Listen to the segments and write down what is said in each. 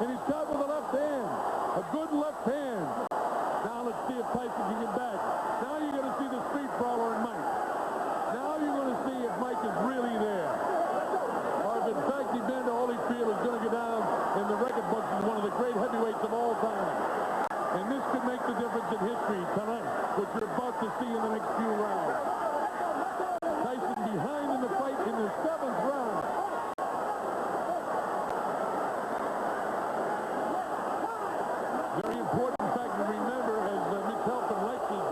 and he's caught with a left hand. A good left hand. Now let's see if Tyson can get back. Now you're going to see the street brawler in Mike. Now you're going to see if Mike is really there. Or if in fact Evander Holyfield is going to go down in the record books as one of the great heavyweights of all time. And this could make the difference in history tonight, which you're about to see in the next few rounds. Tyson behind in the fight in the 7th round. Very important fact to remember as Mitch Helton Lex's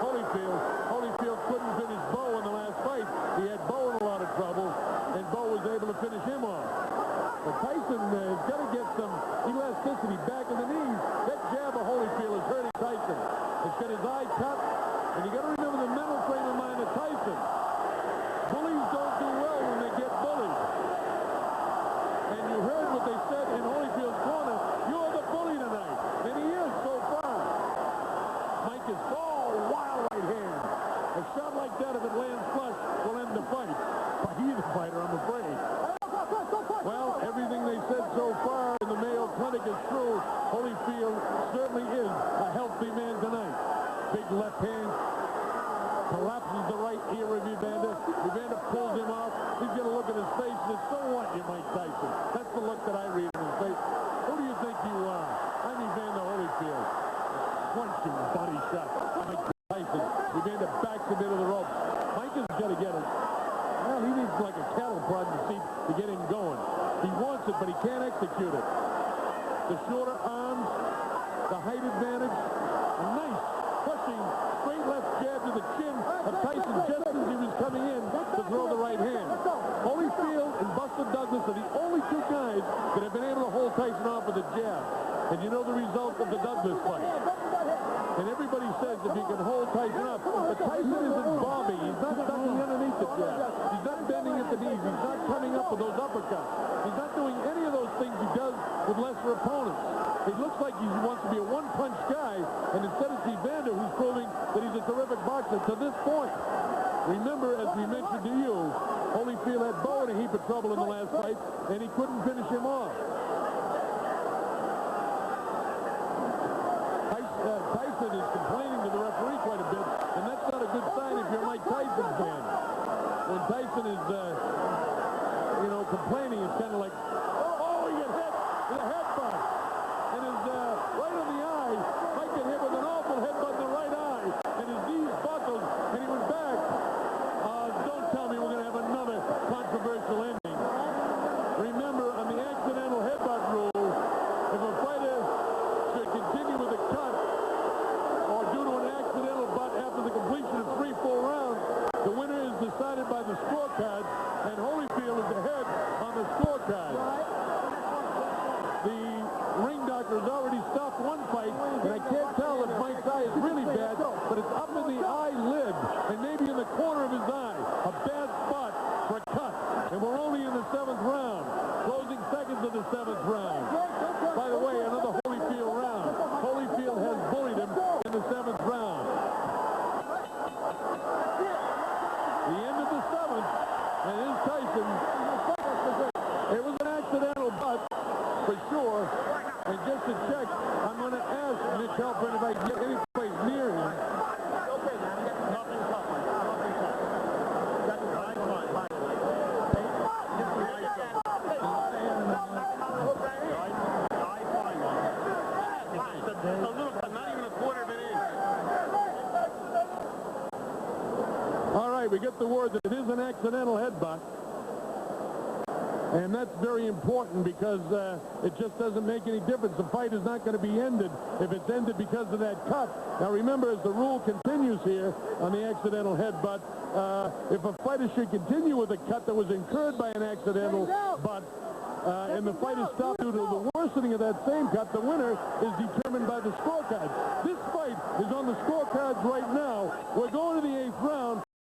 Holyfield. Holyfield couldn't finish Bo in the last fight. He had Bo in a lot of trouble, and Bo was able to finish him off. But Tyson has got to get some elasticity back in the knees. That jab of Holyfield is hurting Tyson. He's got his eye cut, and you got to remember the mental frame of mind of Tyson. Bullies don't do well when they get bullied. And you heard what they said in Holyfield's corner. You're the bully tonight. And he is so far. Mike is wild right hand. A shot like that, if it lands flush, will end the fight. But he's a fighter, I'm afraid. Well, everything they said so far in the Mayo Clinic is true. Holyfield certainly is a healthy man tonight. Big left hand. Collapses the right ear of Evander. Evander pulls him off. He's going to look at his face and says, so what, you Mike Tyson? That's the look that I read in his face. Who do you think you are? I'm Evander Holyfield. Crunching body shot. Mike Tyson. Evander backs him into the ropes. Mike is going to get it. Well, he needs like a cattle prod to get him going. He wants it, but he can't execute it. The shorter arms, the height advantage, a nice pushing straight left jab to the chin of Tyson just as he was coming in to throw the right hand. Holyfield and Buster Douglas are the only two guys that have been able to hold Tyson off with a jab. And you know the result of the Douglas fight. And everybody says if you can hold Tyson up, but Tyson isn't bobbing. He's not ducking underneath the jab. He's not bending at the knees. He's not coming up with those uppercuts. He's not doing any of those things he does with lesser opponents. It looks like he wants to be a one-punch guy, and instead it's Evander who's proving that he's a terrific boxer to this point. Remember, as we mentioned to you, Holyfield had Bo in a heap of trouble in the last fight, and he couldn't finish him off. Tyson is complaining to the referee quite a bit, and that's not a good sign if you're a Mike Tyson fan. When Tyson is, complaining, it's kind of like, oh, he got hit with a headbutt. And his right in the eye, Mike got hit with an awful headbutt in the right eye, and his knees buckled, and he went back. Don't tell me we're going to have another controversial ending. Remember, on the accidental headbutt rule, if a fighter should continue with a cut, or due to an accidental butt after the completion of 3 full rounds, the winner is decided by the scorecard, and Holyfield is ahead on the scorecard. The ring doctor has already stopped one fight, and I can't tell if Mike's eye is really bad, but it's up in the eyelid, and maybe in the corner of his eye. A bad spot for a cut. And we're only in the 7th round. Closing seconds of the 7th round. By the way, another Holyfield round. Holyfield has bullied him in the 7th round. The end of the 7th, and here's Tyson. It was an accidental butt, for sure. And just to check, I'm going to ask Mitch Helton if I can get any place near him. Okay, man. Nothing tough. Nothing tough. That's fine. A little bit, not even a quarter of an inch. All right, we get the word that it is an accidental headbutt. And that's very important because it just doesn't make any difference. The fight is not going to be ended if it's ended because of that cut. Now remember, as the rule continues here on the accidental headbutt, if a fighter should continue with a cut that was incurred by an accidental butt, and the fight is stopped due to the worsening of that same cut, the winner is determined by the scorecards. This fight is on the scorecards right now. We're going to the 8th round.